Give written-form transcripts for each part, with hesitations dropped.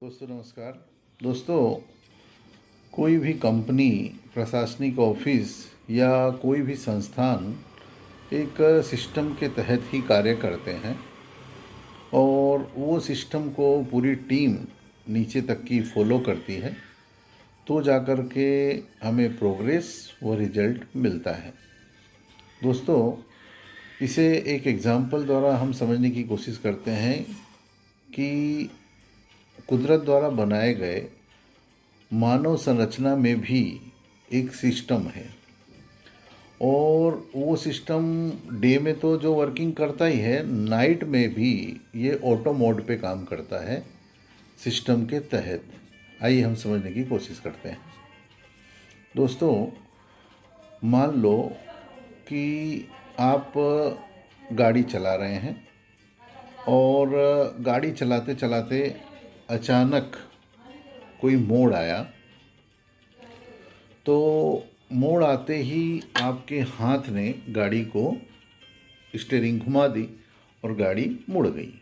दोस्तों नमस्कार। दोस्तों, कोई भी कंपनी, प्रशासनिक ऑफिस या कोई भी संस्थान एक सिस्टम के तहत ही कार्य करते हैं और वो सिस्टम को पूरी टीम नीचे तक की फॉलो करती है, तो जाकर के हमें प्रोग्रेस व रिजल्ट मिलता है। दोस्तों, इसे एक एग्ज़ाम्पल द्वारा हम समझने की कोशिश करते हैं कि कुदरत द्वारा बनाए गए मानव संरचना में भी एक सिस्टम है और वो सिस्टम डे में तो जो वर्किंग करता ही है, नाइट में भी ये ऑटो मोड पे काम करता है सिस्टम के तहत। आइए हम समझने की कोशिश करते हैं। दोस्तों, मान लो कि आप गाड़ी चला रहे हैं और गाड़ी चलाते चलाते अचानक कोई मोड़ आया, तो मोड़ आते ही आपके हाथ ने गाड़ी को स्टीयरिंग घुमा दी और गाड़ी मुड़ गई।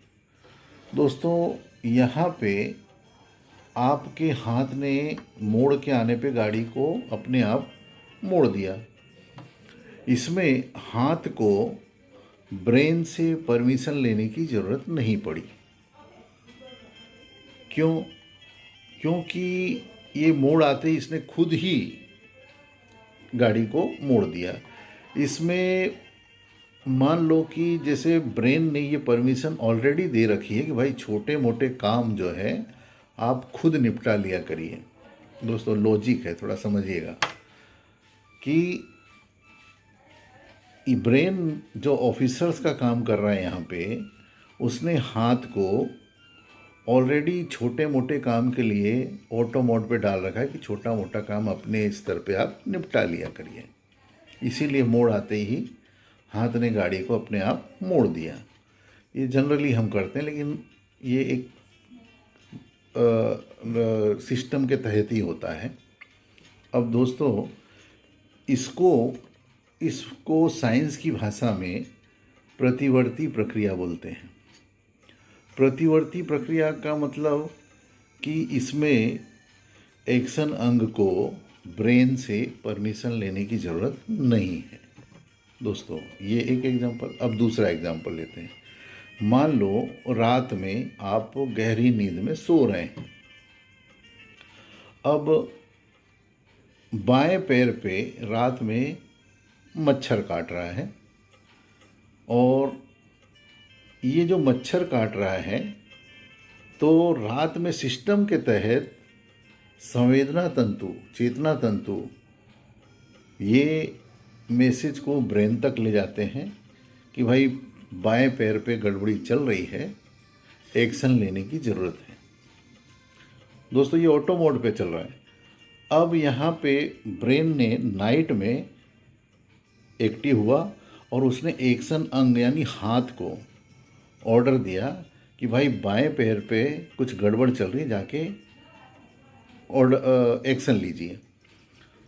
दोस्तों, यहाँ पे आपके हाथ ने मोड़ के आने पे गाड़ी को अपने आप मोड़ दिया। इसमें हाथ को ब्रेन से परमिशन लेने की ज़रूरत नहीं पड़ी। क्यों? क्योंकि ये मोड़ आते ही इसने खुद ही गाड़ी को मोड़ दिया। इसमें मान लो कि जैसे ब्रेन ने ये परमिशन ऑलरेडी दे रखी है कि भाई छोटे मोटे काम जो है आप खुद निपटा लिया करिए। दोस्तों, लॉजिक है, थोड़ा समझिएगा कि ब्रेन जो ऑफिसर्स का काम कर रहा है यहाँ पे, उसने हाथ को ऑलरेडी छोटे मोटे काम के लिए ऑटो मोड पे डाल रखा है कि छोटा मोटा काम अपने स्तर पे आप निपटा लिया करिए। इसीलिए मोड़ आते ही हाथ ने गाड़ी को अपने आप मोड़ दिया। ये जनरली हम करते हैं, लेकिन ये एक सिस्टम के तहत ही होता है। अब दोस्तों, इसको साइंस की भाषा में प्रतिवर्ती प्रक्रिया बोलते हैं। प्रतिवर्ती प्रक्रिया का मतलब कि इसमें एक्शन अंग को ब्रेन से परमिशन लेने की ज़रूरत नहीं है। दोस्तों, ये एक एग्जांपल। अब दूसरा एग्जांपल लेते हैं। मान लो रात में आप गहरी नींद में सो रहे हैं। अब बाएं पैर पे रात में मच्छर काट रहा है और ये जो मच्छर काट रहा है, तो रात में सिस्टम के तहत संवेदना तंतु, चेतना तंतु ये मैसेज को ब्रेन तक ले जाते हैं कि भाई बाएं पैर पे गड़बड़ी चल रही है, एक्शन लेने की ज़रूरत है। दोस्तों, ये ऑटो मोड पे चल रहा है। अब यहाँ पे ब्रेन ने नाइट में एक्टिव हुआ और उसने एक्शन अंग यानी हाथ को ऑर्डर दिया कि भाई बाएं पैर पे कुछ गड़बड़ चल रही है, जाके एक्शन लीजिए।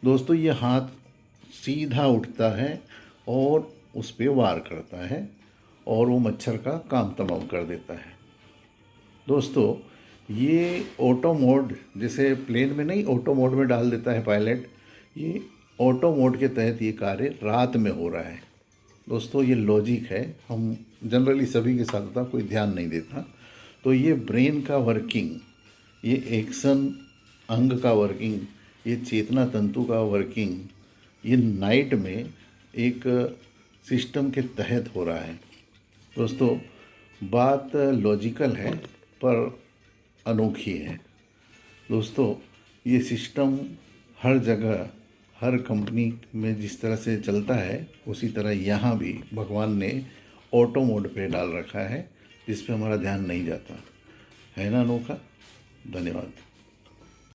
दोस्तों, ये हाथ सीधा उठता है और उस पे वार करता है और वो मच्छर का काम तमाम कर देता है। दोस्तों, ये ऑटो मोड, जैसे प्लेन में नहीं ऑटो मोड में डाल देता है पायलट, ये ऑटो मोड के तहत ये कार्य रात में हो रहा है। दोस्तों, ये लॉजिक है, हम जनरली सभी के साथ होता, कोई ध्यान नहीं देता। तो ये ब्रेन का वर्किंग, ये एक्शन अंग का वर्किंग, ये चेतना तंतु का वर्किंग, ये नाइट में एक सिस्टम के तहत हो रहा है। दोस्तों, बात लॉजिकल है पर अनोखी है। दोस्तों, ये सिस्टम हर जगह, हर कंपनी में जिस तरह से चलता है, उसी तरह यहाँ भी भगवान ने ऑटो मोड पे डाल रखा है, जिस पे हमारा ध्यान नहीं जाता है। ना अनोखा? धन्यवाद।